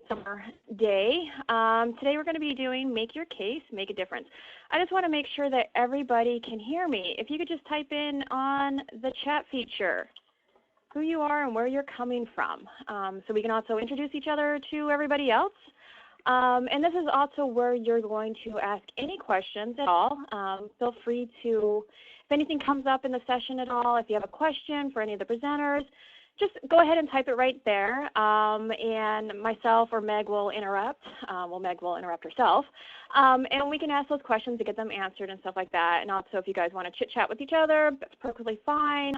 summer day. Today we're going to be doing Make Your Case, Make a Difference. I just want to make sure that everybody can hear me. If you could just type in on the chat feature who you are and where you're coming from, so we can also introduce each other to everybody else. And this is also where you're going to ask any questions at all. Feel free to, if anything comes up in the session at all, if you have a question for any of the presenters, just go ahead and type it right there, and myself or Meg will interrupt. Meg will interrupt herself, and we can ask those questions to get them answered and stuff like that. And also, if you guys want to chit-chat with each other, that's perfectly fine.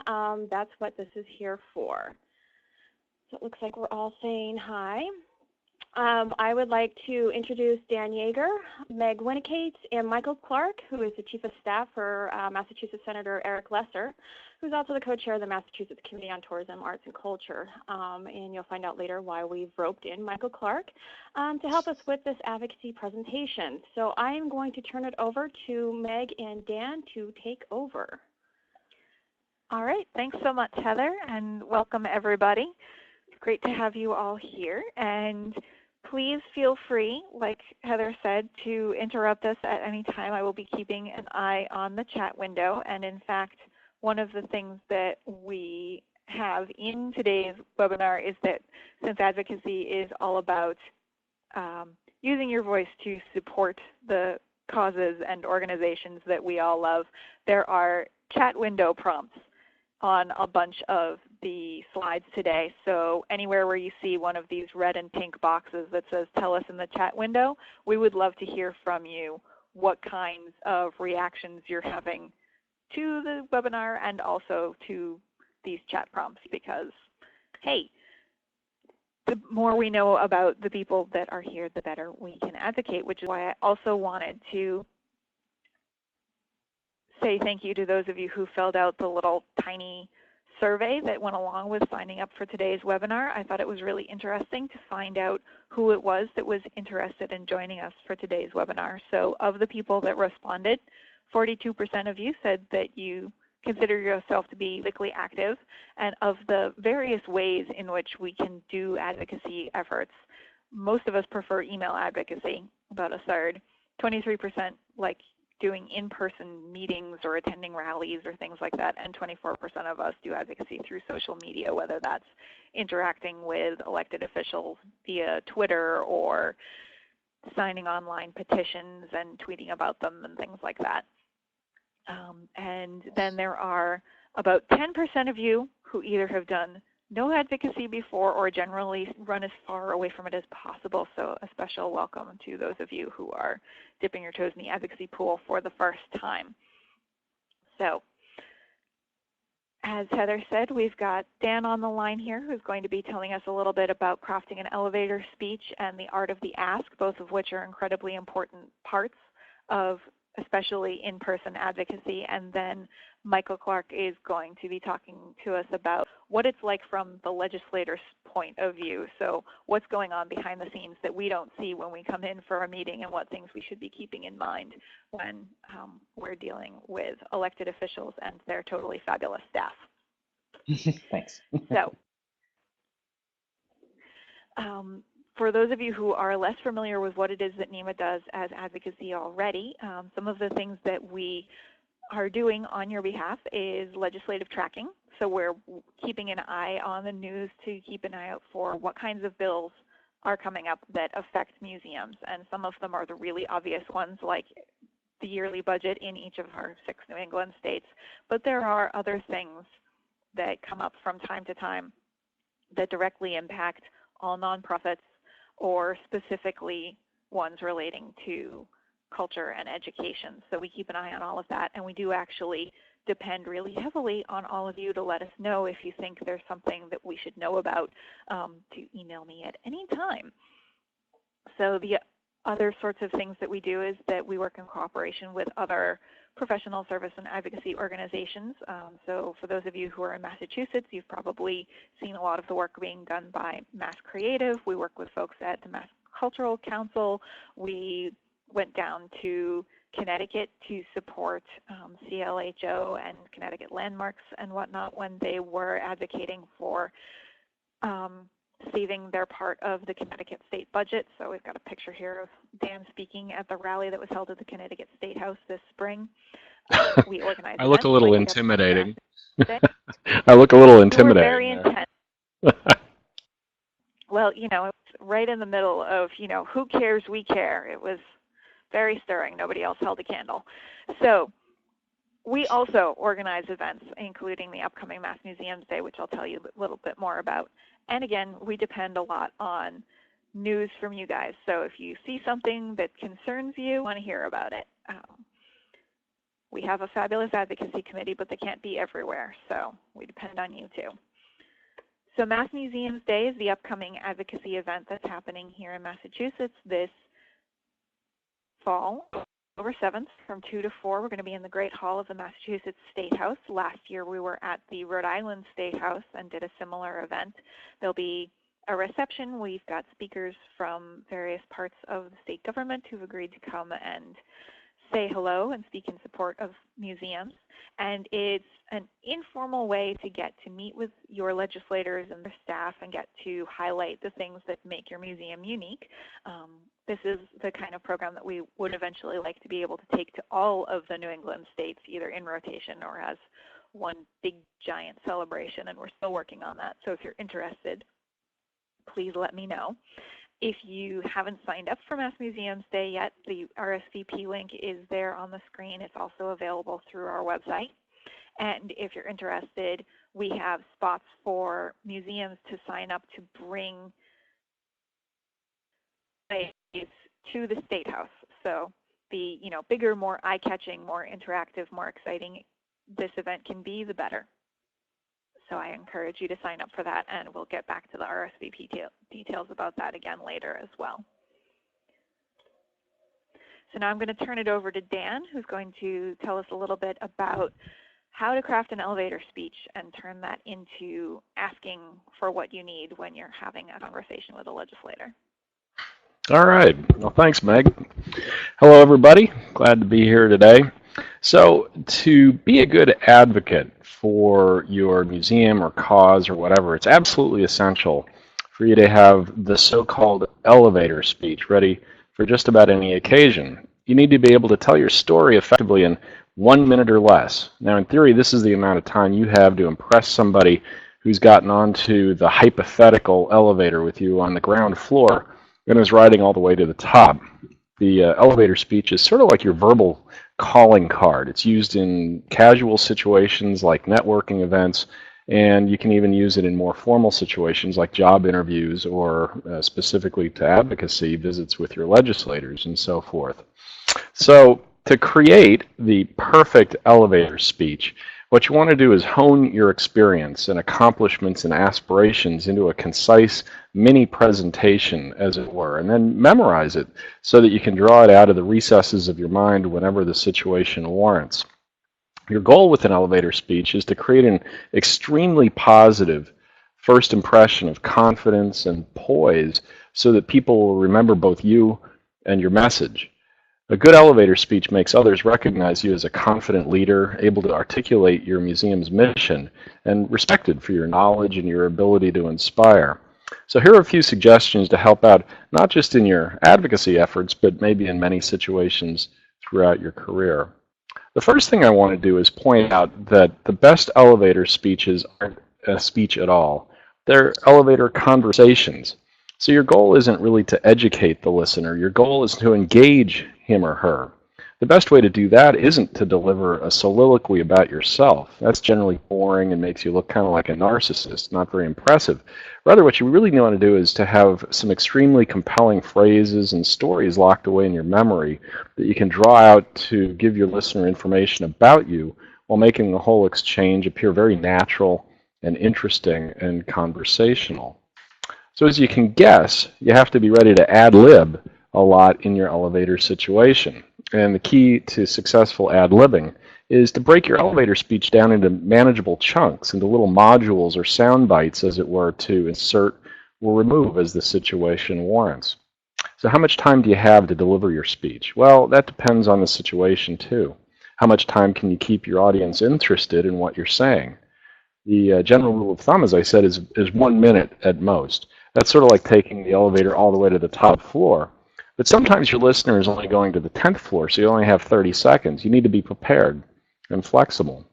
That's what this is here for. So it looks like we're all saying hi. I would like to introduce Dan Yeager, Meg Winnicates, and Michael Clarke, who is the Chief of Staff for Massachusetts Senator Eric Lesser, who's also the co-chair of the Massachusetts Committee on Tourism, Arts, and Culture. And you'll find out later why we've roped in Michael Clarke to help us with this advocacy presentation. So I am going to turn it over to Meg and Dan to take over. All right, thanks so much, Heather, and welcome everybody. It's great to have you all here. And please feel free, like Heather said, to interrupt us at any time. I will be keeping an eye on the chat window. And in fact, one of the things that we have in today's webinar is that since advocacy is all about using your voice to support the causes and organizations that we all love, there are chat window prompts on a bunch of the slides today. So anywhere where you see one of these red and pink boxes that says tell us in the chat window, we would love to hear from you what kinds of reactions you're having to the webinar and also to these chat prompts, because hey, the more we know about the people that are here, the better we can advocate, which is why I also wanted to say thank you to those of you who filled out the little tiny survey that went along with signing up for today's webinar. I thought it was really interesting to find out who it was that was interested in joining us for today's webinar. So of the people that responded, 42% of you said that you consider yourself to be politically active, and of the various ways in which we can do advocacy efforts, most of us prefer email advocacy, about a third. 23% like doing in-person meetings or attending rallies or things like that, and 24% of us do advocacy through social media, whether that's interacting with elected officials via Twitter or signing online petitions and tweeting about them and things like that. And then there are about 10% of you who either have done no advocacy before or generally run as far away from it as possible. So a special welcome to those of you who are dipping your toes in the advocacy pool for the first time. So as Heather said, we've got Dan on the line here who's going to be telling us a little bit about crafting an elevator speech and the art of the ask, both of which are incredibly important parts of especially in-person advocacy. And then Michael Clarke is going to be talking to us about what it's like from the legislator's point of view. So what's going on behind the scenes that we don't see when we come in for a meeting, and what things we should be keeping in mind when we're dealing with elected officials and their totally fabulous staff. Thanks. So for those of you who are less familiar with what it is that NEMA does as advocacy already, some of the things that we are doing on your behalf is legislative tracking. So we're keeping an eye on the news to keep an eye out for what kinds of bills are coming up that affect museums. And some of them are the really obvious ones, like the yearly budget in each of our 6 New England states. But there are other things that come up from time to time that directly impact all nonprofits, or specifically ones relating to culture and education. So we keep an eye on all of that, and we do actually depend really heavily on all of you to let us know if you think there's something that we should know about, to email me at any time. So the other sorts of things that we do is that we work in cooperation with other professional service and advocacy organizations. So for those of you who are in Massachusetts, you've probably seen a lot of the work being done by Mass Creative. We work with folks at the Mass Cultural Council. We went down to Connecticut to support CLHO and Connecticut Landmarks and whatnot when they were advocating for receiving their part of the Connecticut state budget. So we've got a picture here of Dan speaking at the rally that was held at the Connecticut State House this spring. We organized I look a events little like intimidating. Day. I look a little They were intimidating very there. intense. Well, you know, it was right in the middle of, you know, who cares, we care. It was very stirring. Nobody else held a candle. So we also organize events, including the upcoming Mass Museums Day, which I'll tell you a little bit more about. And again, we depend a lot on news from you guys. So if you see something that concerns you, want to hear about it. We have a fabulous advocacy committee, but they can't be everywhere. So we depend on you too. So Mass Museums Day is the upcoming advocacy event that's happening here in Massachusetts this fall, October 7th from 2 to 4. We're going to be in the Great Hall of the Massachusetts State House. Last year we were at the Rhode Island State House and did a similar event. There'll be a reception. We've got speakers from various parts of the state government who've agreed to come and say hello and speak in support of museums. And it's an informal way to get to meet with your legislators and their staff and get to highlight the things that make your museum unique. This is the kind of program that we would eventually like to be able to take to all of the New England states, either in rotation or as one big giant celebration, and we're still working on that. So if you're interested, please let me know. If you haven't signed up for Mass Museums Day yet, the RSVP link is there on the screen. It's also available through our website. And if you're interested, we have spots for museums to sign up to bring to the State House. So the bigger, more eye-catching, more interactive, more exciting this event can be, the better. So I encourage you to sign up for that, and we'll get back to the RSVP details about that again later as well. So now I'm going to turn it over to Dan, who's going to tell us a little bit about how to craft an elevator speech and turn that into asking for what you need when you're having a conversation with a legislator. All right. Well, thanks, Meg. Hello, everybody. Glad to be here today. So to be a good advocate for your museum or cause or whatever, it's absolutely essential for you to have the so-called elevator speech ready for just about any occasion. You need to be able to tell your story effectively in 1 minute or less. Now, in theory, this is the amount of time you have to impress somebody who's gotten onto the hypothetical elevator with you on the ground floor and is riding all the way to the top. The elevator speech is sort of like your verbal calling card. It's used in casual situations like networking events, and you can even use it in more formal situations like job interviews or specifically to advocacy visits with your legislators and so forth. So to create the perfect elevator speech, what you want to do is hone your experience and accomplishments and aspirations into a concise mini presentation, as it were, and then memorize it so that you can draw it out of the recesses of your mind whenever the situation warrants. Your goal with an elevator speech is to create an extremely positive first impression of confidence and poise so that people will remember both you and your message. A good elevator speech makes others recognize you as a confident leader, able to articulate your museum's mission, and respected for your knowledge and your ability to inspire. So here are a few suggestions to help out, not just in your advocacy efforts, but maybe in many situations throughout your career. The first thing I want to do is point out that the best elevator speeches aren't a speech at all. They're elevator conversations. So your goal isn't really to educate the listener. Your goal is to engage him or her. The best way to do that isn't to deliver a soliloquy about yourself. That's generally boring and makes you look kind of like a narcissist, not very impressive. Rather, what you really want to do is to have some extremely compelling phrases and stories locked away in your memory that you can draw out to give your listener information about you while making the whole exchange appear very natural and interesting and conversational. So as you can guess, you have to be ready to ad-lib a lot in your elevator situation. And the key to successful ad-libbing is to break your elevator speech down into manageable chunks, into little modules or sound bites, as it were, to insert or remove as the situation warrants. So how much time do you have to deliver your speech? Well, that depends on the situation too. How much time can you keep your audience interested in what you're saying? The general rule of thumb, as I said, is 1 minute at most. That's sort of like taking the elevator all the way to the top floor. But sometimes your listener is only going to the 10th floor, so you only have 30 seconds. You need to be prepared and flexible.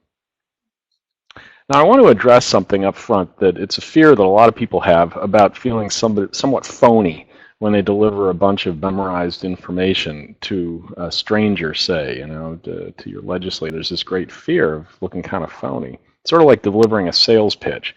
Now, I want to address something up front that it's a fear that a lot of people have about feeling somewhat phony when they deliver a bunch of memorized information to a stranger, say, to your legislators. This great fear of looking kind of phony. It's sort of like delivering a sales pitch.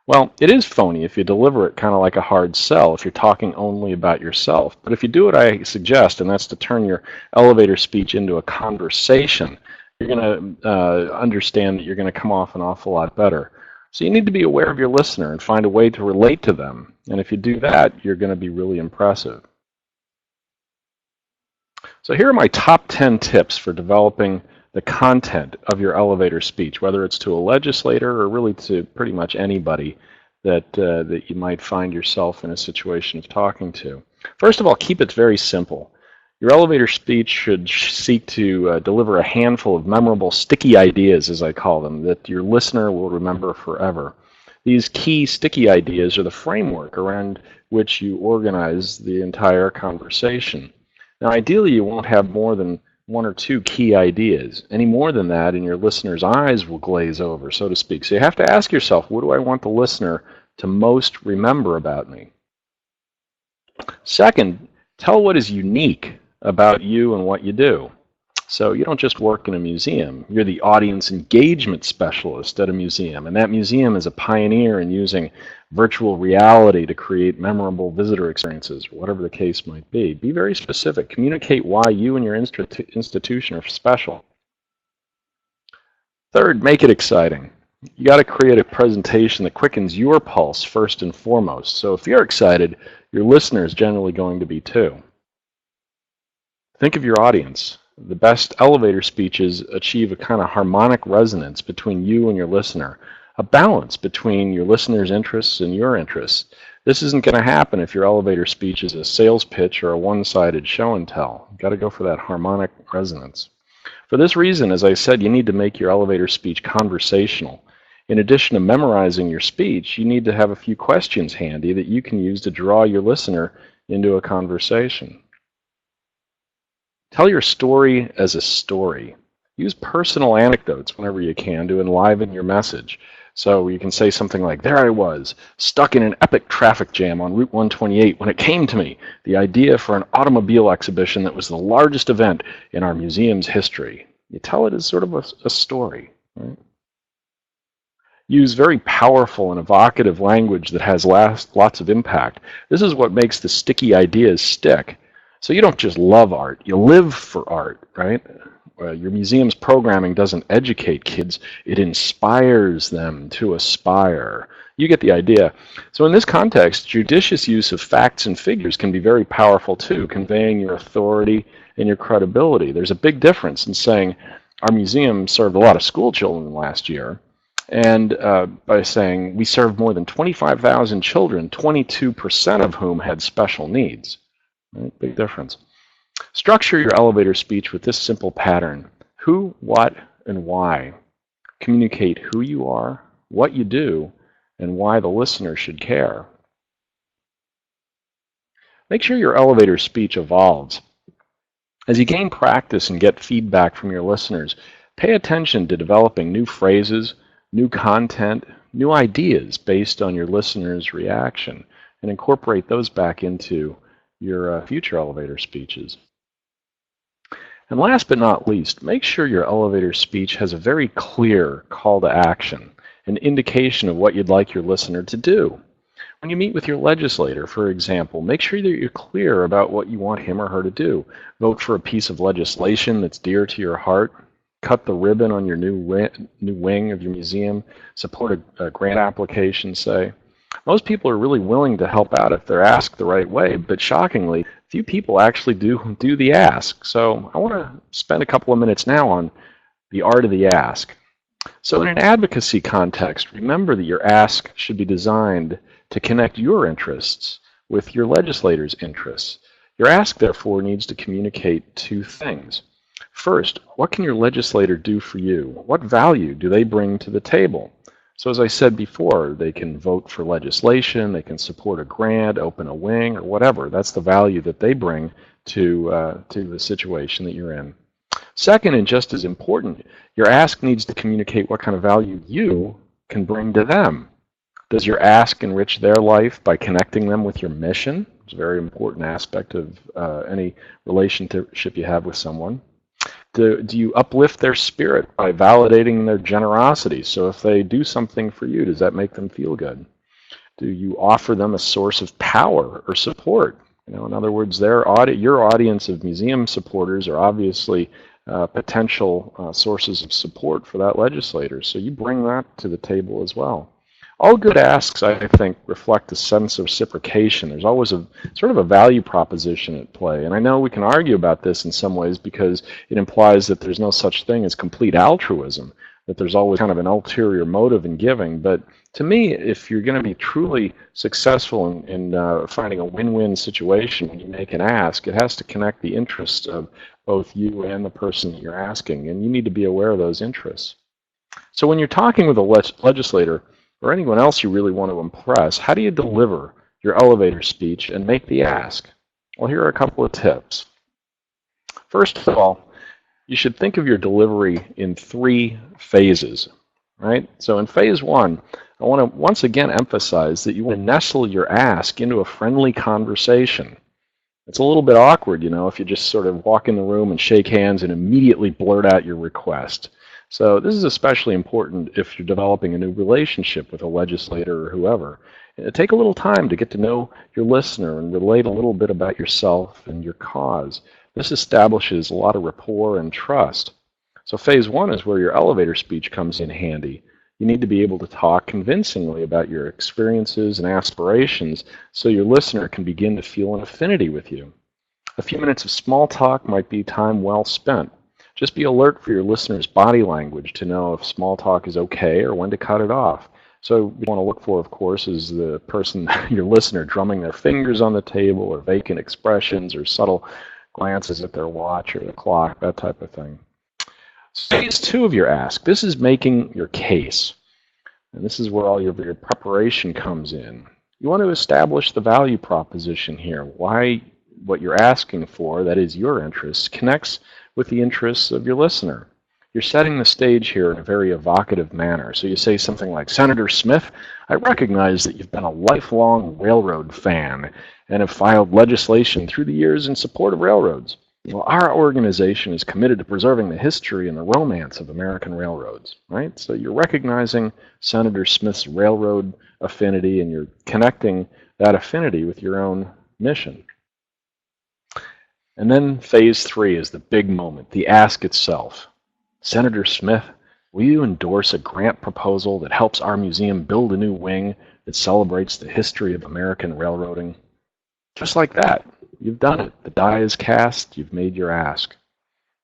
Well, it is phony if you deliver it kind of like a hard sell, if you're talking only about yourself. But if you do what I suggest, and that's to turn your elevator speech into a conversation, you're going to understand that you're going to come off an awful lot better. So you need to be aware of your listener and find a way to relate to them. And if you do that, you're going to be really impressive. So here are my top 10 tips for developing the content of your elevator speech, whether it's to a legislator or really to pretty much anybody that you might find yourself in a situation of talking to. First of all, keep it very simple. Your elevator speech should seek to deliver a handful of memorable, sticky ideas, as I call them, that your listener will remember forever. These key sticky ideas are the framework around which you organize the entire conversation. Now, ideally, you won't have more than one or two key ideas. Any more than that, and your listener's eyes will glaze over, so to speak. So you have to ask yourself, what do I want the listener to most remember about me? Second, tell what is unique about you and what you do. So you don't just work in a museum. You're the audience engagement specialist at a museum, and that museum is a pioneer in using virtual reality to create memorable visitor experiences, or whatever the case might be. Be very specific. Communicate why you and your institution are special. Third, make it exciting. You got to create a presentation that quickens your pulse first and foremost. So if you're excited, your listener is generally going to be too. Think of your audience. The best elevator speeches achieve a kind of harmonic resonance between you and your listener, a balance between your listener's interests and your interests. This isn't going to happen if your elevator speech is a sales pitch or a one-sided show and tell. You've got to go for that harmonic resonance. For this reason, as I said, you need to make your elevator speech conversational. In addition to memorizing your speech, you need to have a few questions handy that you can use to draw your listener into a conversation. Tell your story as a story. Use personal anecdotes whenever you can to enliven your message. So you can say something like, there I was, stuck in an epic traffic jam on Route 128 when it came to me, the idea for an automobile exhibition that was the largest event in our museum's history. You tell it as sort of a story. Right? Use very powerful and evocative language that has lots of impact. This is what makes the sticky ideas stick. So you don't just love art, you live for art, right? Your museum's programming doesn't educate kids, it inspires them to aspire. You get the idea. So in this context, judicious use of facts and figures can be very powerful too, conveying your authority and your credibility. There's a big difference in saying, our museum served a lot of school children last year, and by saying, we served more than 25,000 children, 22% of whom had special needs. Right? Big difference. Structure your elevator speech with this simple pattern. Who, what, and why. Communicate who you are, what you do, and why the listener should care. Make sure your elevator speech evolves. As you gain practice and get feedback from your listeners, pay attention to developing new phrases, new content, new ideas based on your listener's reaction, and incorporate those back into your future elevator speeches. And last but not least, make sure your elevator speech has a very clear call to action, an indication of what you'd like your listener to do. When you meet with your legislator, for example, make sure that you're clear about what you want him or her to do. Vote for a piece of legislation that's dear to your heart. Cut the ribbon on your new wing of your museum. Support a grant application, say. Most people are really willing to help out if they're asked the right way, but shockingly, few people actually do the ask. So I want to spend a couple of minutes now on the art of the ask. So in an advocacy context, remember that your ask should be designed to connect your interests with your legislator's interests. Your ask, therefore, needs to communicate two things. First, what can your legislator do for you? What value do they bring to the table? So as I said before, they can vote for legislation, they can support a grant, open a wing, or whatever. That's the value that they bring to the situation that you're in. Second, and just as important, your ask needs to communicate what kind of value you can bring to them. Does your ask enrich their life by connecting them with your mission? It's a very important aspect of any relationship you have with someone. Do you uplift their spirit by validating their generosity? So if they do something for you, does that make them feel good? Do you offer them a source of power or support? In other words, your audience of museum supporters are obviously potential sources of support for that legislator. So you bring that to the table as well. All good asks, I think, reflect a sense of reciprocation. There's always a sort of a value proposition at play. And I know we can argue about this in some ways because it implies that there's no such thing as complete altruism, that there's always kind of an ulterior motive in giving. But to me, if you're going to be truly successful in finding a win-win situation when you make an ask, it has to connect the interests of both you and the person that you're asking. And you need to be aware of those interests. So when you're talking with a legislator, or anyone else you really want to impress, how do you deliver your elevator speech and make the ask? Well, here are a couple of tips. First of all, you should think of your delivery in 3 phases, right? So in phase 1, I want to once again emphasize that you want to nestle your ask into a friendly conversation. It's a little bit awkward, if you just sort of walk in the room and shake hands and immediately blurt out your request. So this is especially important if you're developing a new relationship with a legislator or whoever. Take a little time to get to know your listener and relate a little bit about yourself and your cause. This establishes a lot of rapport and trust. So phase 1 is where your elevator speech comes in handy. You need to be able to talk convincingly about your experiences and aspirations so your listener can begin to feel an affinity with you. A few minutes of small talk might be time well spent. Just be alert for your listener's body language to know if small talk is okay or when to cut it off. So you want to look for, of course, is the person, your listener, drumming their fingers on the table or vacant expressions or subtle glances at their watch or the clock, that type of thing. Phase 2 of your ask. This is making your case. And this is where all your preparation comes in. You want to establish the value proposition here. Why what you're asking for, that is your interests, connects with the interests of your listener. You're setting the stage here in a very evocative manner. So you say something like, Senator Smith, I recognize that you've been a lifelong railroad fan and have filed legislation through the years in support of railroads. Well, our organization is committed to preserving the history and the romance of American railroads, right? So you're recognizing Senator Smith's railroad affinity and you're connecting that affinity with your own mission. And then phase 3 is the big moment, the ask itself. Senator Smith, will you endorse a grant proposal that helps our museum build a new wing that celebrates the history of American railroading? Just like that, you've done it. The die is cast, you've made your ask.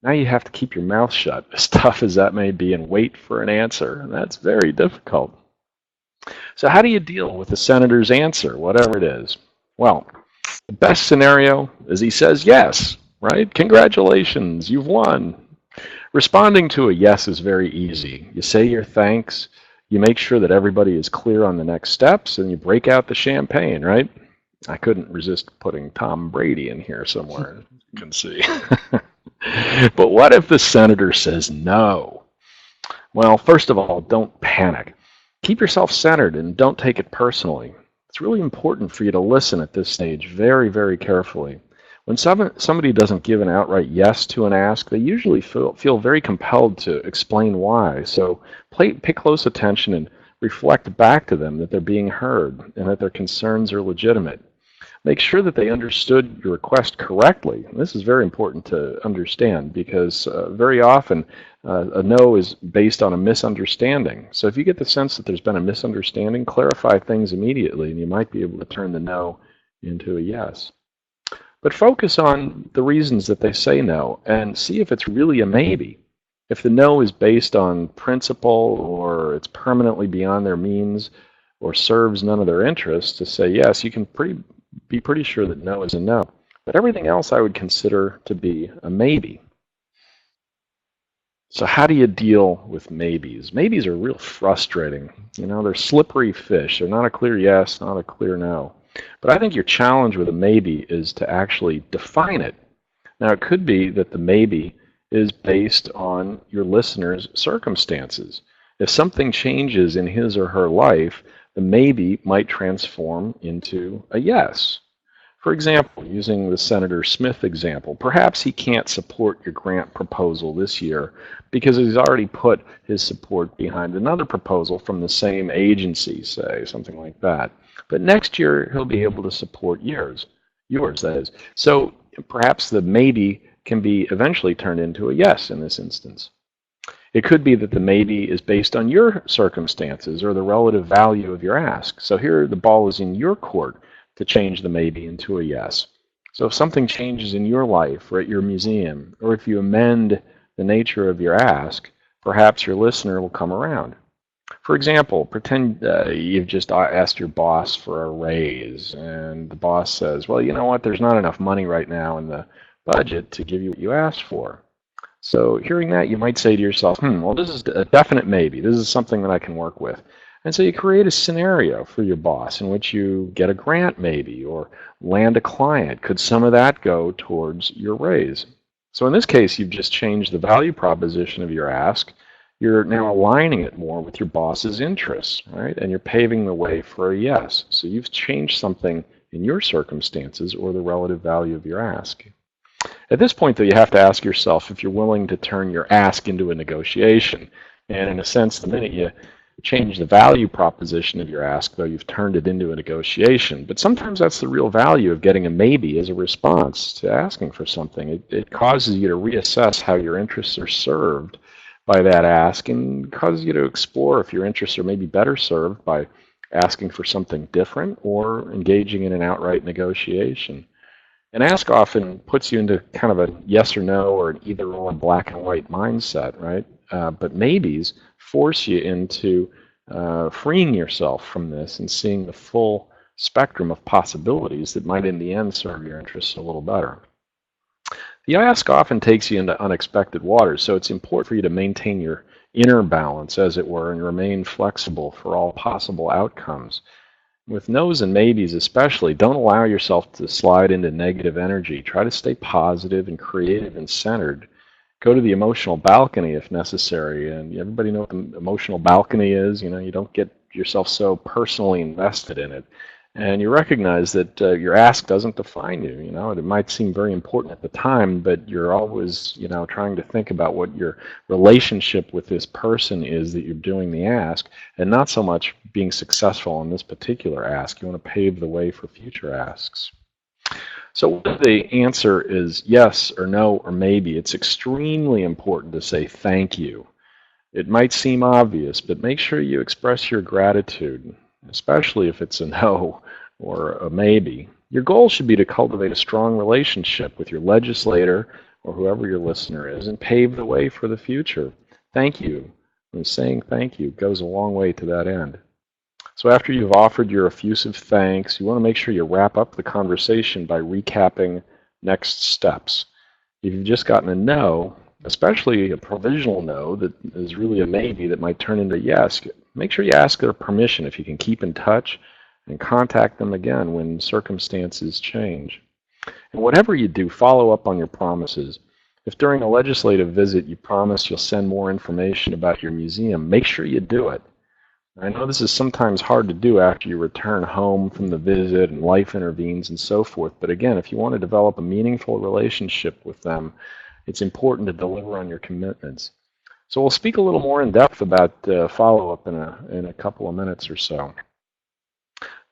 Now you have to keep your mouth shut, as tough as that may be, and wait for an answer. And that's very difficult. So how do you deal with the senator's answer, whatever it is? Well, the best scenario is he says yes, right? Congratulations, you've won. Responding to a yes is very easy. You say your thanks, you make sure that everybody is clear on the next steps, and you break out the champagne, right? I couldn't resist putting Tom Brady in here somewhere, you can see. But what if the senator says no? Well, first of all, don't panic. Keep yourself centered and don't take it personally. It's really important for you to listen at this stage very, very carefully. When somebody doesn't give an outright yes to an ask, they usually feel very compelled to explain why. So pay close attention and reflect back to them that they're being heard and that their concerns are legitimate. Make sure that they understood your request correctly. And this is very important to understand because very often a no is based on a misunderstanding. So if you get the sense that there's been a misunderstanding, clarify things immediately and you might be able to turn the no into a yes. But focus on the reasons that they say no and see if it's really a maybe. If the no is based on principle or it's permanently beyond their means or serves none of their interests, to say yes, you can be pretty sure that no is a no. But everything else I would consider to be a maybe. So how do you deal with maybes? Maybes are real frustrating. You know, they're slippery fish. They're not a clear yes, not a clear no. But I think your challenge with a maybe is to actually define it. Now, it could be that the maybe is based on your listener's circumstances. If something changes in his or her life, the maybe might transform into a yes. For example, using the Senator Smith example, perhaps he can't support your grant proposal this year because he's already put his support behind another proposal from the same agency, say, something like that. But next year, he'll be able to support yours, that is. So perhaps the maybe can be eventually turned into a yes in this instance. It could be that the maybe is based on your circumstances or the relative value of your ask. So here the ball is in your court to change the maybe into a yes. So if something changes in your life or at your museum, or if you amend the nature of your ask, perhaps your listener will come around. For example, pretend you've just asked your boss for a raise, and the boss says, well, you know what, there's not enough money right now in the budget to give you what you asked for. So hearing that, you might say to yourself, well, this is a definite maybe. This is something that I can work with. And so you create a scenario for your boss in which you get a grant maybe or land a client. Could some of that go towards your raise? So in this case, you've just changed the value proposition of your ask. You're now aligning it more with your boss's interests, right? And you're paving the way for a yes. So you've changed something in your circumstances or the relative value of your ask. At this point, though, you have to ask yourself if you're willing to turn your ask into a negotiation. And in a sense, the minute you change the value proposition of your ask, though, you've turned it into a negotiation. But sometimes that's the real value of getting a maybe as a response to asking for something. It causes you to reassess how your interests are served by that ask and causes you to explore if your interests are maybe better served by asking for something different or engaging in an outright negotiation. An ask often puts you into kind of a yes or no or an either or black and white mindset, right? But maybes force you into freeing yourself from this and seeing the full spectrum of possibilities that might in the end serve your interests a little better. The ask often takes you into unexpected waters, so it's important for you to maintain your inner balance, as it were, and remain flexible for all possible outcomes. With no's and maybes especially, don't allow yourself to slide into negative energy. Try to stay positive and creative and centered. Go to the emotional balcony if necessary. And everybody know what the emotional balcony is. You know, you don't get yourself so personally invested in it. And you recognize that your ask doesn't define you. You know, it might seem very important at the time, but you're always, you know, trying to think about what your relationship with this person is that you're doing the ask, and not so much being successful on this particular ask. You want to pave the way for future asks. So whether the answer is yes or no or maybe, it's extremely important to say thank you. It might seem obvious, but make sure you express your gratitude, especially if it's a no or a maybe. Your goal should be to cultivate a strong relationship with your legislator or whoever your listener is and pave the way for the future. Thank you. And saying thank you goes a long way to that end. So after you've offered your effusive thanks, you want to make sure you wrap up the conversation by recapping next steps. If you've just gotten a no, especially a provisional no that is really a maybe that might turn into a yes, make sure you ask their permission if you can keep in touch and contact them again when circumstances change. And whatever you do, follow up on your promises. If during a legislative visit you promise you'll send more information about your museum, make sure you do it. I know this is sometimes hard to do after you return home from the visit and life intervenes and so forth, but again, if you want to develop a meaningful relationship with them, it's important to deliver on your commitments. So we'll speak a little more in depth about follow-up in a couple of minutes or so.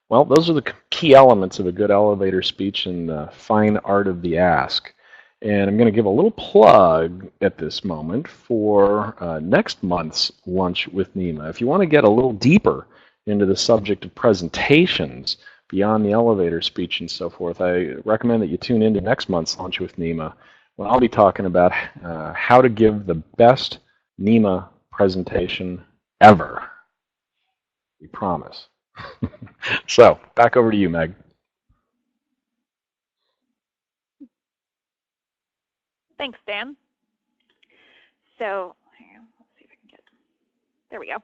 Well, those are the key elements of a good elevator speech and the fine art of the ask. And I'm going to give a little plug at this moment for next month's Lunch with NEMA. If you want to get a little deeper into the subject of presentations beyond the elevator speech and so forth, I recommend that you tune into next month's Lunch with NEMA, when I'll be talking about how to give the best NEMA presentation ever. We promise. So, back over to you, Meg. Thanks, Dan. So There we go.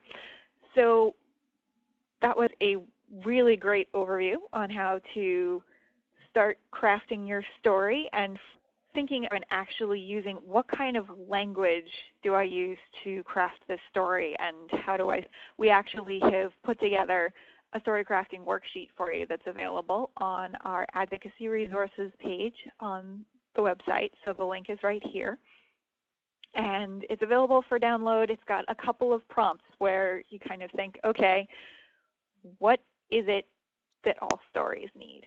So that was a really great overview on how to start crafting your story and thinking and actually using what kind of language do I use to craft this story, and how do we actually have put together a story crafting worksheet for you that's available on our advocacy resources page on the website. So the link is right here. And it's available for download. It's got a couple of prompts where you kind of think, okay, what is it that all stories need?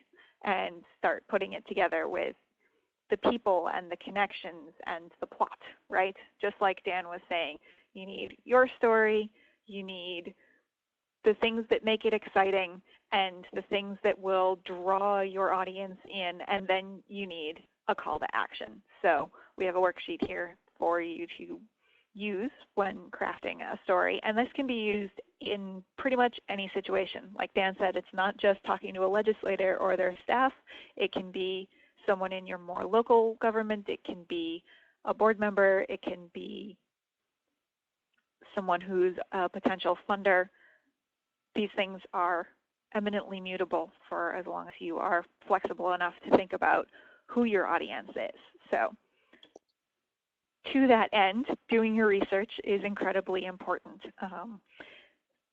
And start putting it together with the people and the connections and the plot, right? Just like Dan was saying, you need your story, you need the things that make it exciting and the things that will draw your audience in, and then you need a call to action. So we have a worksheet here for you to use when crafting a story, and this can be used in pretty much any situation. Like Dan said, it's not just talking to a legislator or their staff. It can be someone in your more local government. It can be a board member. It can be someone who's a potential funder. These things are eminently mutable for as long as you are flexible enough to think about who your audience is. So to that end, doing your research is incredibly important.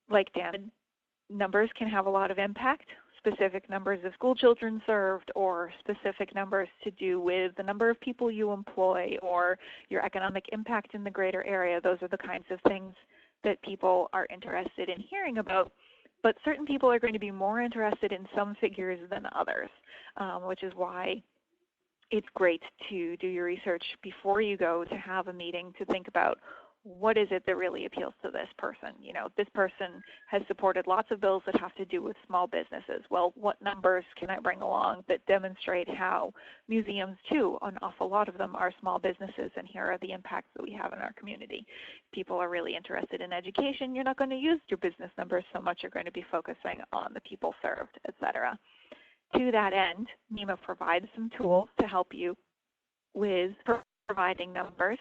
Like Dan said, numbers can have a lot of impact. Specific numbers of school children served, or specific numbers to do with the number of people you employ, or your economic impact in the greater area. Those are the kinds of things that people are interested in hearing about. But certain people are going to be more interested in some figures than others, which is why it's great to do your research before you go to have a meeting to think about what is it that really appeals to this person. You know, this person has supported lots of bills that have to do with small businesses. Well, what numbers can I bring along that demonstrate how museums, too, an awful lot of them are small businesses, and here are the impacts that we have in our community. People are really interested in education. You're not going to use your business numbers so much. You're going to be focusing on the people served, et cetera. To that end, NEMA provides some tools to help you with providing numbers.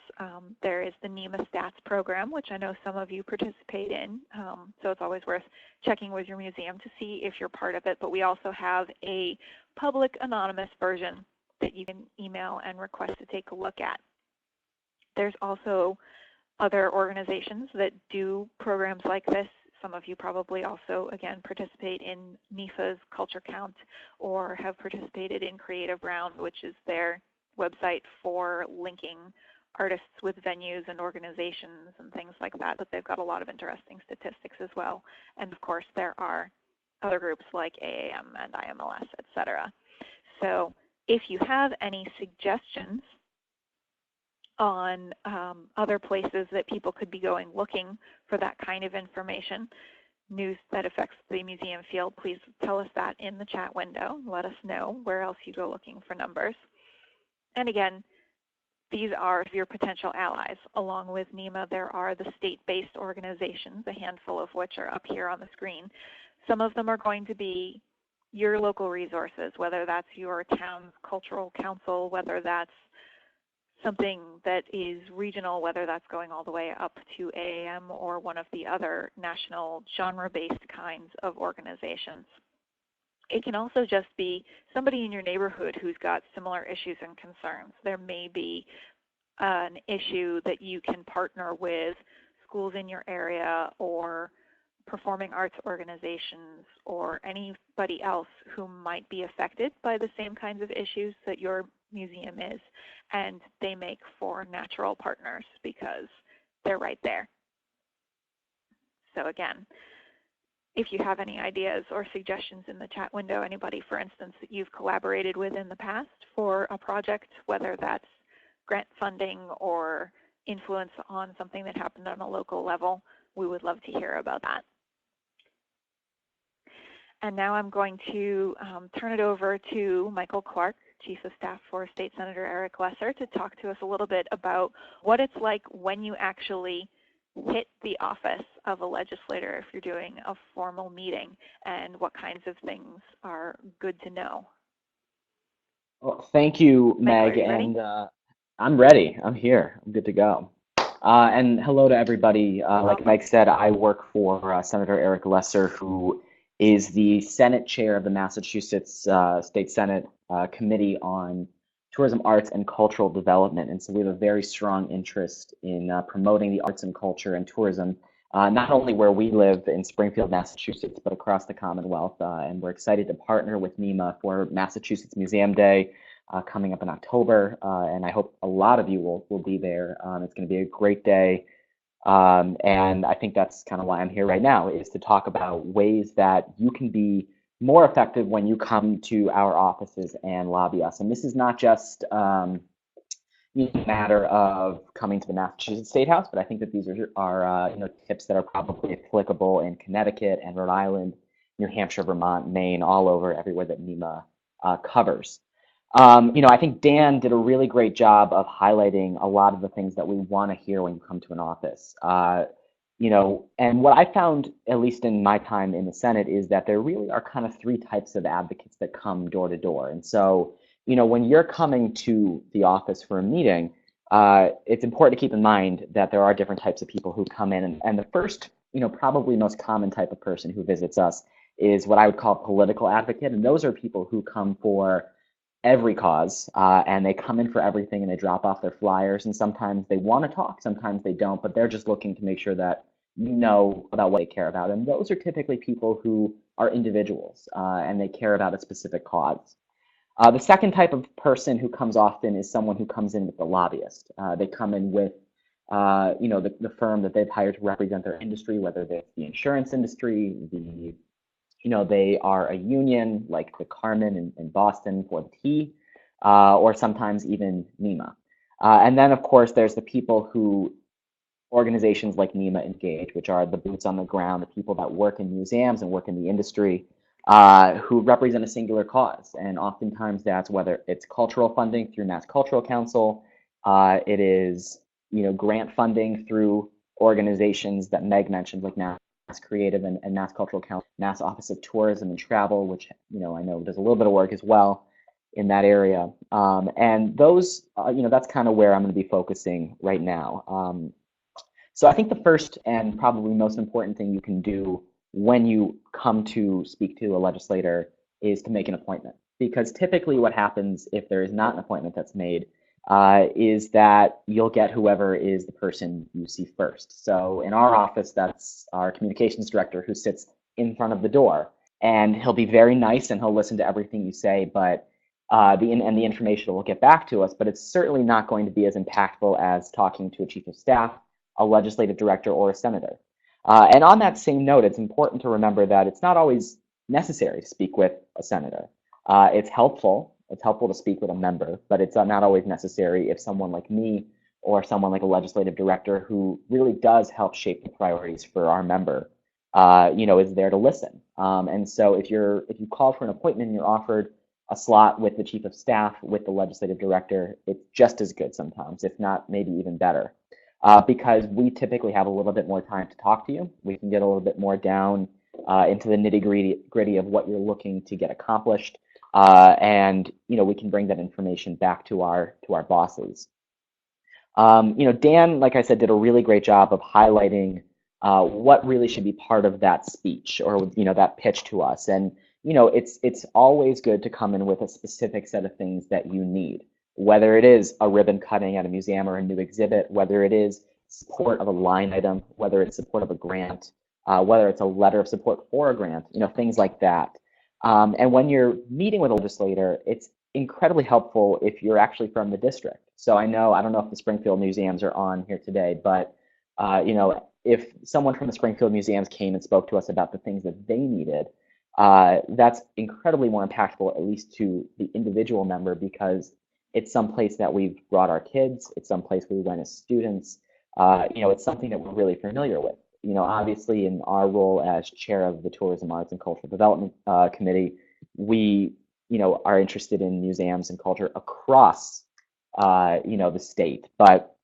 There is the NEMA Stats program, which I know some of you participate in, so it's always worth checking with your museum to see if you're part of it. But we also have a public anonymous version that you can email and request to take a look at. There's also other organizations that do programs like this. Some of you probably also, again, participate in NEFA's Culture Count or have participated in Creative Round, which is their website for linking artists with venues and organizations and things like that. But they've got a lot of interesting statistics as well. And of course, there are other groups like AAM and IMLS, et cetera. So if you have any suggestions on other places that people could be going looking for that kind of information, news that affects the museum field, please tell us that in the chat window. Let us know where else you go looking for numbers. And again, these are your potential allies. Along with NEMA, there are the state-based organizations, a handful of which are up here on the screen. Some of them are going to be your local resources, whether that's your town's cultural council, whether that's something that is regional, whether that's going all the way up to AAM or one of the other national genre-based kinds of organizations. It can also just be somebody in your neighborhood who's got similar issues and concerns. There may be an issue that you can partner with schools in your area or performing arts organizations or anybody else who might be affected by the same kinds of issues that your museum is, and they make for natural partners because they're right there. So again, if you have any ideas or suggestions in the chat window, anybody, for instance, that you've collaborated with in the past for a project, whether that's grant funding or influence on something that happened on a local level, we would love to hear about that. And now I'm going to turn it over to Michael Clarke, Chief of Staff for State Senator Eric Lesser, to talk to us a little bit about what it's like when you actually hit the office of a legislator if you're doing a formal meeting, and what kinds of things are good to know. Well, thank you, Meg, and I'm ready. I'm here. I'm good to go. And hello to everybody. Like Mike said, I work for Senator Eric Lesser, who is the Senate Chair of the Massachusetts State Senate Committee on Tourism, Arts, and Cultural Development. And so we have a very strong interest in promoting the arts and culture and tourism, not only where we live in Springfield, Massachusetts, but across the Commonwealth. And we're excited to partner with NEMA for Massachusetts Museum Day coming up in October, and I hope a lot of you will be there. It's going to be a great day, and I think that's kind of why I'm here right now, is to talk about ways that you can be more effective when you come to our offices and lobby us. And this is not just a matter of coming to the Massachusetts State House, but I think that these are tips that are probably applicable in Connecticut and Rhode Island, New Hampshire, Vermont, Maine, all over, everywhere that NEMA covers. I think Dan did a really great job of highlighting a lot of the things that we want to hear when you come to an office. And what I found, at least in my time in the Senate, is that there really are kind of three types of advocates that come door to door. And so, when you're coming to the office for a meeting, it's important to keep in mind that there are different types of people who come in. And the first, probably most common type of person who visits us is what I would call political advocate. And those are people who come for every cause, and they come in for everything, and they drop off their flyers, and sometimes they want to talk, sometimes they don't, but they're just looking to make sure that you know about what they care about. And those are typically people who are individuals, and they care about a specific cause. The second type of person who comes often is someone who comes in with the lobbyist. They come in with the firm that they've hired to represent their industry, whether it's the insurance industry, they are a union like the Carmen in Boston for the tea, or sometimes even NEMA. And then, of course, there's the people who organizations like NEMA engage, which are the boots on the ground, the people that work in museums and work in the industry, who represent a singular cause. And oftentimes that's whether it's cultural funding through Mass Cultural Council, it is grant funding through organizations that Meg mentioned, like Mass Creative and Mass Cultural Council, Mass Office of Tourism and Travel, which I know does a little bit of work as well in that area. And those, that's kind of where I'm going to be focusing right now. So I think the first and probably most important thing you can do when you come to speak to a legislator is to make an appointment. Because typically what happens if there is not an appointment that's made is that you'll get whoever is the person you see first. So in our office, that's our communications director who sits in front of the door, and he'll be very nice and he'll listen to everything you say, but the information will get back to us, but it's certainly not going to be as impactful as talking to a chief of staff, a legislative director, or a senator. And on that same note, it's important to remember that it's not always necessary to speak with a senator. It's helpful to speak with a member, but it's not always necessary if someone like me or someone like a legislative director who really does help shape the priorities for our member, is there to listen. And so if you call for an appointment and you're offered a slot with the chief of staff, with the legislative director, it's just as good sometimes, if not maybe even better, because we typically have a little bit more time to talk to you. We can get a little bit more down into the nitty-gritty of what you're looking to get accomplished. And we can bring that information back to our bosses. Dan, like I said, did a really great job of highlighting what really should be part of that speech or that pitch to us. And it's always good to come in with a specific set of things that you need, whether it is a ribbon cutting at a museum or a new exhibit, whether it is support of a line item, whether it's support of a grant, whether it's a letter of support for a grant, things like that. And when you're meeting with a legislator, it's incredibly helpful if you're actually from the district. So I don't know if the Springfield Museums are on here today, but if someone from the Springfield Museums came and spoke to us about the things that they needed, that's incredibly more impactful, at least to the individual member, because it's someplace that we've brought our kids, it's someplace we went as students, it's something that we're really familiar with. Obviously in our role as chair of the Tourism, Arts, and Cultural Development Committee, we, are interested in museums and culture across, the state. But,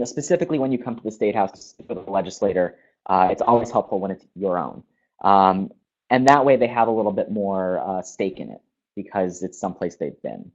specifically when you come to the State House with a legislator, it's always helpful when it's your own. And that way they have a little bit more stake in it because it's someplace they've been.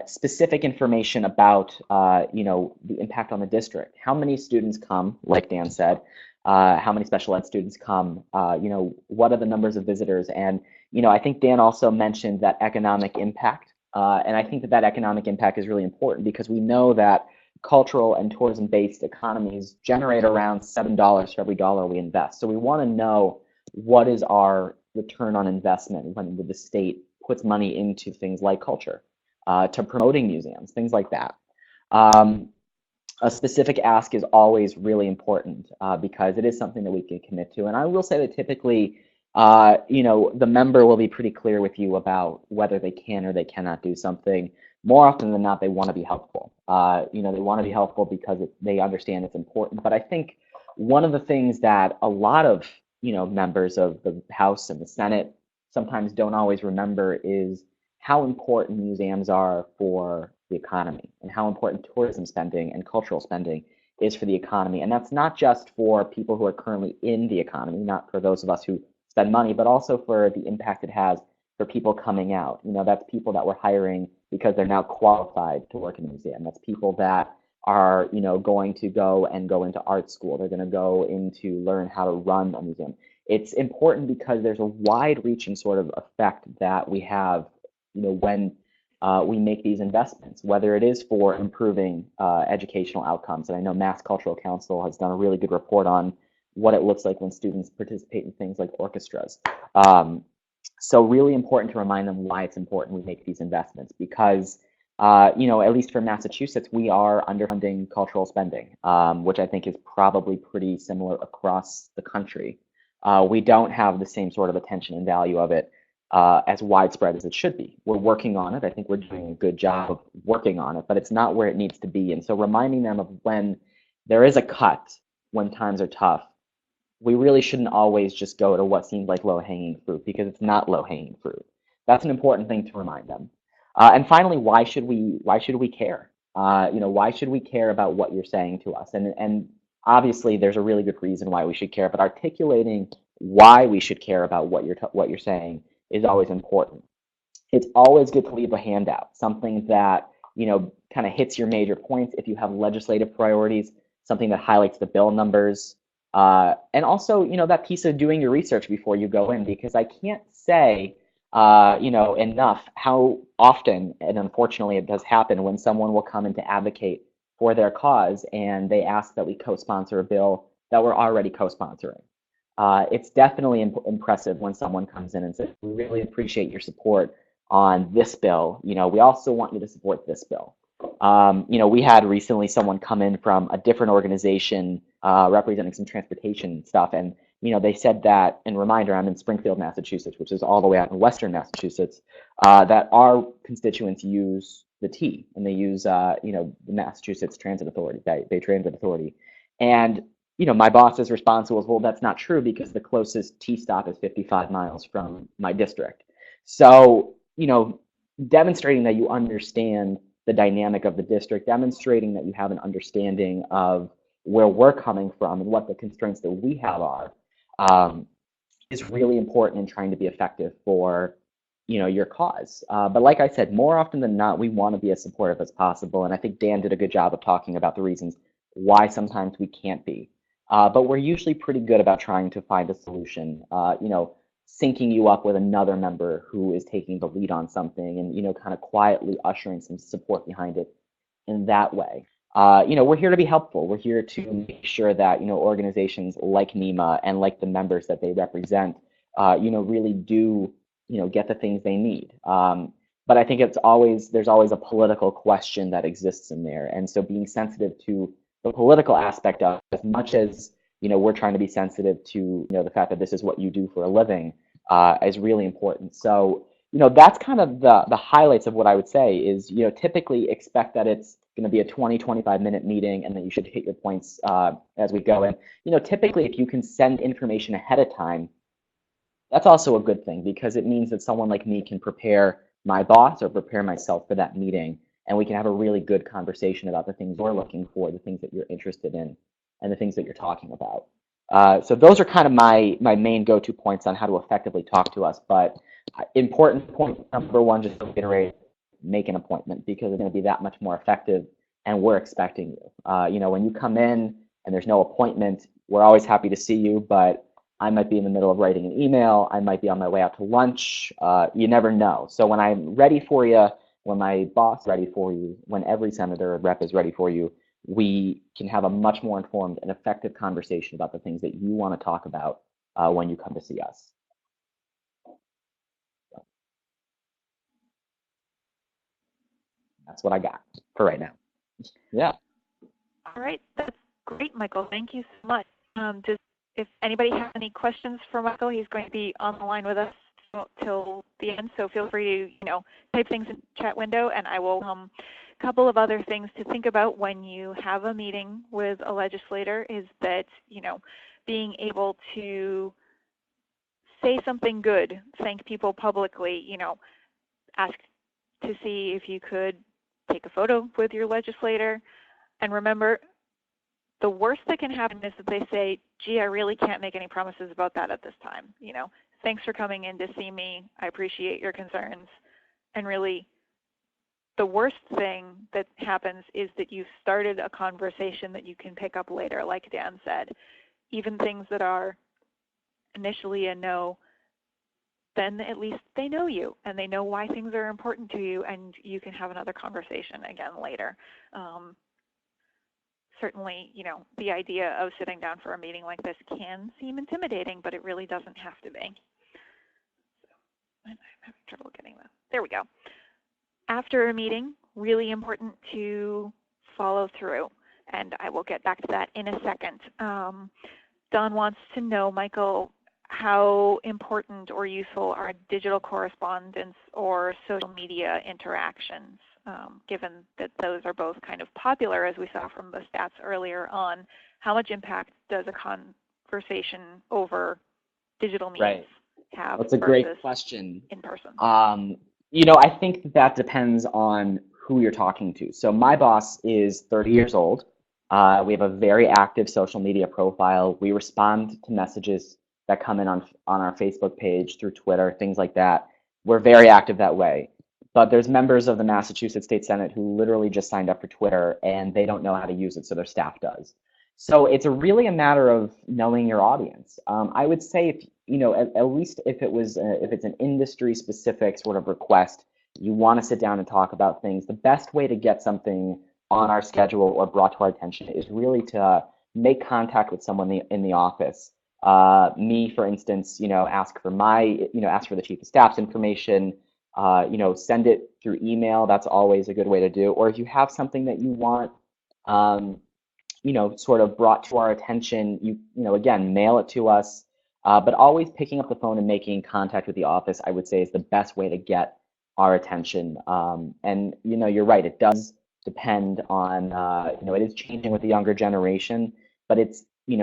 specific information about, the impact on the district. How many students come, like Dan said, how many special ed students come, what are the numbers of visitors? And, I think Dan also mentioned that economic impact. And I think that economic impact is really important because we know that cultural and tourism-based economies generate around $7 for every dollar we invest. So we want to know what is our return on investment when the state puts money into things like culture, to promoting museums, things like that. A specific ask is always really important because it is something that we can commit to. And I will say that typically, the member will be pretty clear with you about whether they can or they cannot do something. More often than not, they want to be helpful. They want to be helpful because they understand it's important. But I think one of the things that a lot of members of the House and the Senate sometimes don't always remember is how important museums are for the economy and how important tourism spending and cultural spending is for the economy. And that's not just for people who are currently in the economy, not for those of us who spend money, but also for the impact it has for people coming out. That's people that we're hiring because they're now qualified to work in a museum. That's people that are, going to go into art school. They're going to go in to learn how to run a museum. It's important because there's a wide-reaching sort of effect that we have, when we make these investments, whether it is for improving educational outcomes. And I know Mass Cultural Council has done a really good report on what it looks like when students participate in things like orchestras. So really important to remind them why it's important we make these investments because, at least for Massachusetts, we are underfunding cultural spending, which I think is probably pretty similar across the country. We don't have the same sort of attention and value of it as widespread as it should be. We're working on it. I think we're doing a good job of working on it, but it's not where it needs to be. And so reminding them of when there is a cut, when times are tough, we really shouldn't always just go to what seems like low-hanging fruit because it's not low-hanging fruit. That's an important thing to remind them. And finally, why should we care? Why should we care about what you're saying to us? And obviously, there's a really good reason why we should care, but articulating why we should care about what you're saying is always important. It's always good to leave a handout, something that kind of hits your major points. If you have legislative priorities, something that highlights the bill numbers. And also, that piece of doing your research before you go in, because I can't say, enough how often, and unfortunately it does happen, when someone will come in to advocate for their cause and they ask that we co-sponsor a bill that we're already co-sponsoring. It's definitely impressive when someone comes in and says, we really appreciate your support on this bill. We also want you to support this bill. We had recently someone come in from a different organization representing some transportation stuff, and they said that, and reminder, I'm in Springfield, Massachusetts, which is all the way out in western Massachusetts, that our constituents use the T, and they use the Massachusetts Transit Authority, Bay Transit Authority, and my boss's response was, well, that's not true because the closest T stop is 55 miles from my district. So demonstrating that you understand the dynamic of the district, demonstrating that you have an understanding of where we're coming from and what the constraints that we have are, is really important in trying to be effective for your cause. But like I said, more often than not, we want to be as supportive as possible. And I think Dan did a good job of talking about the reasons why sometimes we can't be. But we're usually pretty good about trying to find a solution, syncing you up with another member who is taking the lead on something and, kind of quietly ushering some support behind it in that way. We're here to be helpful. We're here to make sure that, organizations like NEMA and like the members that they represent, really do, get the things they need. But I think there's always a political question that exists in there. And so being sensitive to the political aspect of it, as much as, we're trying to be sensitive to, the fact that this is what you do for a living, is really important. So, that's kind of the highlights of what I would say is, typically expect that it's going to be a 20-25 minute meeting and that you should hit your points as we go. And, typically if you can send information ahead of time, that's also a good thing because it means that someone like me can prepare my boss or prepare myself for that meeting, and we can have a really good conversation about the things we're looking for, the things that you're interested in, and the things that you're talking about. So those are kind of my main go-to points on how to effectively talk to us. But important point number one, just to reiterate, make an appointment, because it's going to be that much more effective, and we're expecting you. When you come in and there's no appointment, we're always happy to see you, but I might be in the middle of writing an email, I might be on my way out to lunch, you never know. So when I'm ready for you, when my boss is ready for you, when every senator or rep is ready for you, we can have a much more informed and effective conversation about the things that you want to talk about when you come to see us. That's what I got for right now. Yeah. All right, that's great, Michael. Thank you so much. Just if anybody has any questions for Michael, he's going to be on the line with us till the end. So feel free to type things in the chat window, and I will. A couple of other things to think about when you have a meeting with a legislator is that being able to say something good, thank people publicly. Ask to see if you could take a photo with your legislator. And remember, the worst that can happen is that they say, gee, I really can't make any promises about that at this time. Thanks for coming in to see me. I appreciate your concerns. And really, the worst thing that happens is that you've started a conversation that you can pick up later, like Dan said. Even things that are initially a no, then at least they know you and they know why things are important to you, and you can have another conversation again later. Certainly, the idea of sitting down for a meeting like this can seem intimidating, but it really doesn't have to be. So, I'm having trouble getting that. There we go. After a meeting, really important to follow through, and I will get back to that in a second. Don wants to know, Michael, how important or useful are digital correspondence or social media interactions, given that those are both kind of popular, as we saw from the stats earlier on. How much impact does a conversation over digital means have? That's a great question. In person. I think that depends on who you're talking to. So my boss is 30 years old. We have a very active social media profile. We respond to messages that come in on our Facebook page, through Twitter, things like that. We're very active that way. But there's members of the Massachusetts State Senate who literally just signed up for Twitter and they don't know how to use it, so their staff does. So it's really a matter of knowing your audience. I would say, if at least if it's an industry-specific sort of request, you want to sit down and talk about things. The best way to get something on our schedule or brought to our attention is really to make contact with someone in the office. Me, for instance, ask for the chief of staff's information. Send it through email. That's always a good way to do. Or if you have something that you want, sort of brought to our attention, again, mail it to us. But always picking up the phone and making contact with the office, I would say, is the best way to get our attention. And you're right. It does depend on, it is changing with the younger generation, but it's, you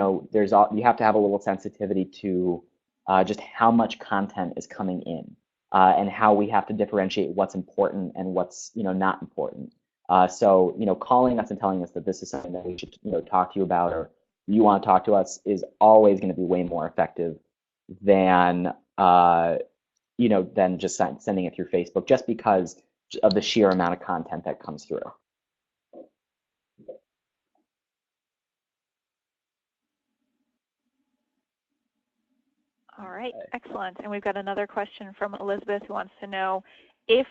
have to have a little sensitivity to just how much content is coming in, and how we have to differentiate what's important and what's not important. So calling us and telling us that this is something that we should talk to you about, or you want to talk to us, is always going to be way more effective than than just sending it through Facebook, just because of the sheer amount of content that comes through. All right, excellent. And we've got another question from Elizabeth, who wants to know if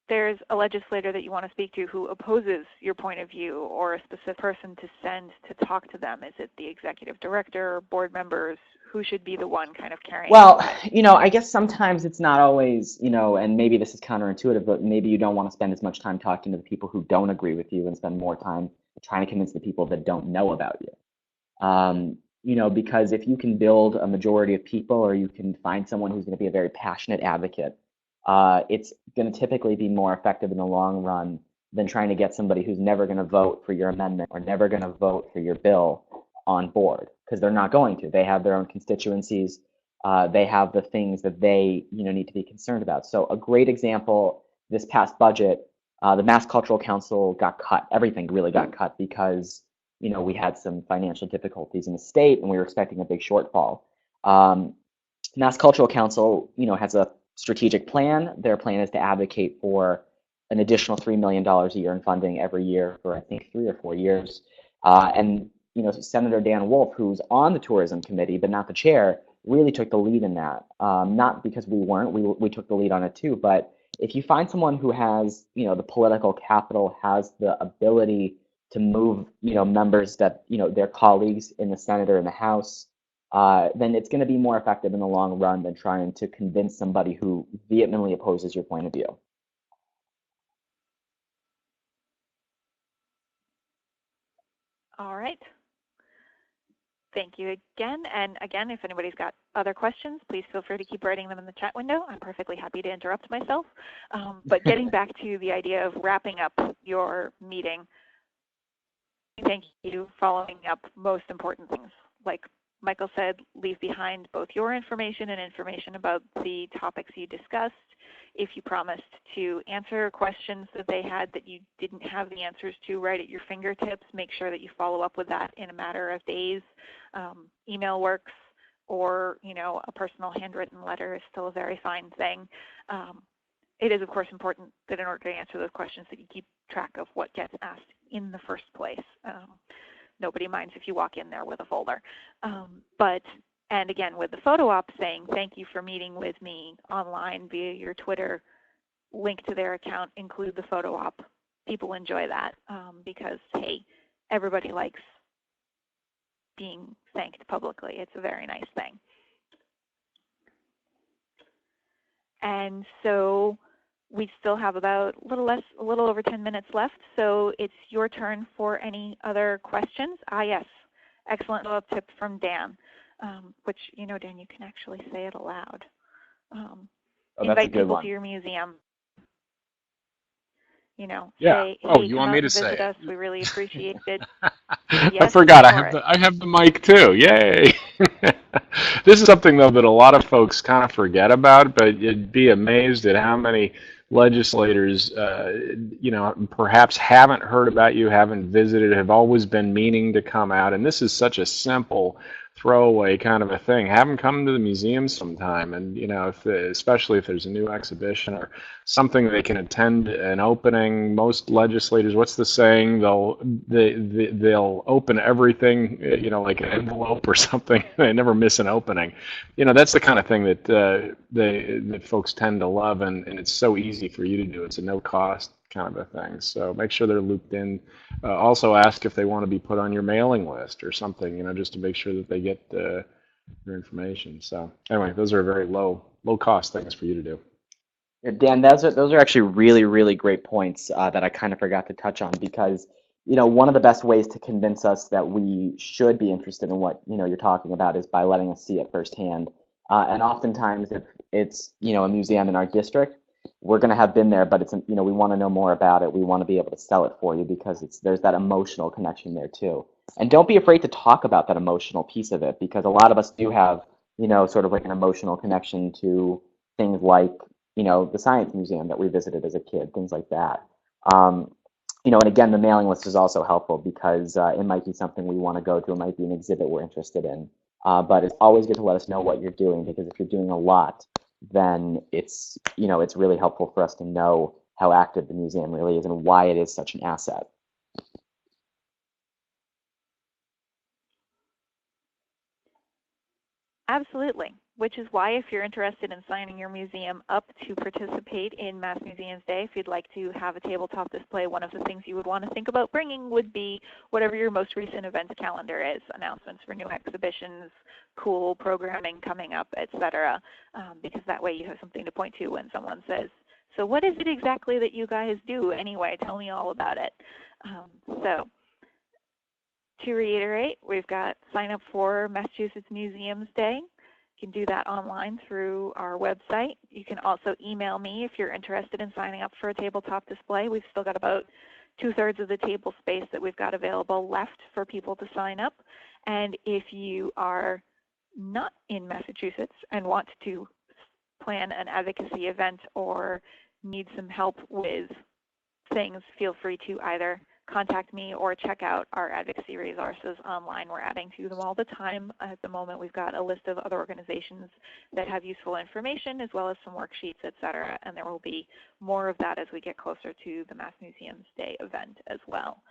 there's a legislator that you want to speak to who opposes your point of view, or a specific person to send to talk to them. Is it the executive director, board members? Who should be the one kind of carrying? Well, I guess sometimes it's not always, and maybe this is counterintuitive, but maybe you don't want to spend as much time talking to the people who don't agree with you and spend more time trying to convince the people that don't know about you. Because if you can build a majority of people, or you can find someone who's going to be a very passionate advocate, it's going to typically be more effective in the long run than trying to get somebody who's never going to vote for your amendment or never going to vote for your bill on board, because they're not going to. They have their own constituencies. They have the things that they need to be concerned about. So a great example, this past budget, the Mass Cultural Council got cut. Everything really got cut because we had some financial difficulties in the state and we were expecting a big shortfall. Mass Cultural Council has a strategic plan. Their plan is to advocate for an additional $3 million a year in funding every year for, I think, 3 or 4 years. And Senator Dan Wolf, who's on the tourism committee but not the chair, really took the lead in that. Not because we weren't, we took the lead on it too, but if you find someone who has, the political capital, has the ability to move, members that, their colleagues in the Senate or in the House, then it's going to be more effective in the long run than trying to convince somebody who vehemently opposes your point of view. All right. Thank you again. And again, if anybody's got other questions, please feel free to keep writing them in the chat window. I'm perfectly happy to interrupt myself. But getting back to the idea of wrapping up your meeting, thank you for following up most important things. Like Michael said, leave behind both your information and information about the topics you discussed. If you promised to answer questions that they had that you didn't have the answers to right at your fingertips, make sure that you follow up with that in a matter of days. Email works, or a personal handwritten letter is still a very fine thing. It is, of course, important that in order to answer those questions that you keep track of what gets asked in the first place. Nobody minds if you walk in there with a folder. And again, with the photo op saying, thank you for meeting with me online via your Twitter, link to their account, include the photo op. People enjoy that because, hey, everybody likes being thanked publicly. It's a very nice thing. And so we still have about a little over 10 minutes left. So it's your turn for any other questions. Yes, excellent follow-up tip from Dan. Which, Dan, you can actually say it aloud. Invite people to your museum. Yeah. Say, oh, hey, you come want out me to and say visit it? us. We really appreciate it. I Yes, forgot. I have the mic too. Yay! This is something though that a lot of folks kind of forget about, but you'd be amazed at how many legislators, perhaps haven't heard about you, haven't visited, have always been meaning to come out. And this is such a simple throwaway kind of a thing. Have them come to the museum sometime, and especially if there's a new exhibition or something they can attend an opening. Most legislators, what's the saying? They'll open everything, like an envelope or something. They never miss an opening. That's the kind of thing that that folks tend to love, and it's so easy for you to do. It's a no cost kind of a thing. So make sure they're looped in. Also ask if they want to be put on your mailing list or something, just to make sure that they get your information. So anyway, those are very low cost things for you to do. Yeah, Dan, those are actually really, really great points that I kind of forgot to touch on, because one of the best ways to convince us that we should be interested in what you're talking about is by letting us see it firsthand. And oftentimes, if it's a museum in our district, we're going to have been there, but it's we want to know more about it. We want to be able to sell it for you because there's that emotional connection there too. And don't be afraid to talk about that emotional piece of it, because a lot of us do have sort of like an emotional connection to things like the Science Museum that we visited as a kid, things like that. And again, the mailing list is also helpful because it might be something we want to go to. It might be an exhibit we're interested in. But it's always good to let us know what you're doing, because if you're doing a lot, then it's really helpful for us to know how active the museum really is and why it is such an asset. Absolutely, which is why if you're interested in signing your museum up to participate in Mass Museums Day, if you'd like to have a tabletop display, one of the things you would want to think about bringing would be whatever your most recent events calendar is, announcements for new exhibitions, cool programming coming up, etc. Because that way you have something to point to when someone says, so what is it exactly that you guys do anyway? Tell me all about it. So to reiterate, we've got sign up for Massachusetts Museums Day. You can do that online through our website. You can also email me if you're interested in signing up for a tabletop display. We've still got about 2/3 of the table space that we've got available left for people to sign up. And if you are not in Massachusetts and want to plan an advocacy event or need some help with things, feel free to either contact me or check out our advocacy resources online. We're adding to them all the time. At the moment, we've got a list of other organizations that have useful information, as well as some worksheets, et cetera, and there will be more of that as we get closer to the Mass Museums Day event as well.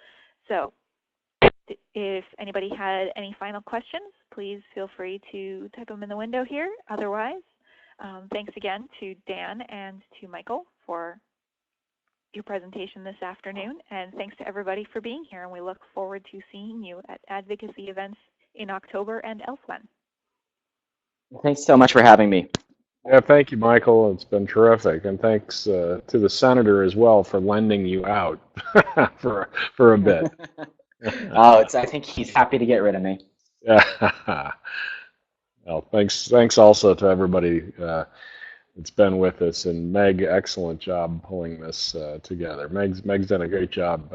So if anybody had any final questions, please feel free to type them in the window here. Otherwise, thanks again to Dan and to Michael for your presentation this afternoon, and thanks to everybody for being here, and we look forward to seeing you at advocacy events in October and elsewhere. Thanks so much for having me. Yeah, thank you, Michael. It's been terrific, and thanks to the senator as well for lending you out for a bit. I think he's happy to get rid of me. Yeah. Well, thanks also to everybody that's been with us, and Meg, excellent job pulling this together. Meg's done a great job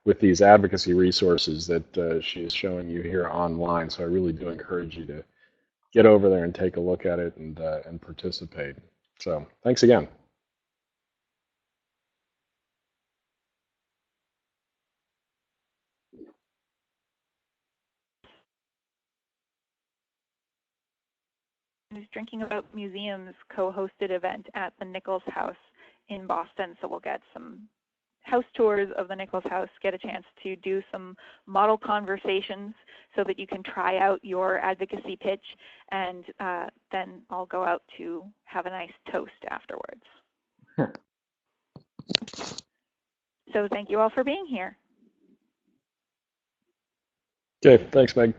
with these advocacy resources that she is showing you here online. So I really do encourage you to get over there and take a look at it and participate. So thanks again. Who's Drinking About Museums co-hosted event at the Nichols House in Boston. So we'll get some house tours of the Nichols House, get a chance to do some model conversations so that you can try out your advocacy pitch, and then I'll go out to have a nice toast afterwards. So thank you all for being here. Okay, thanks, Meg.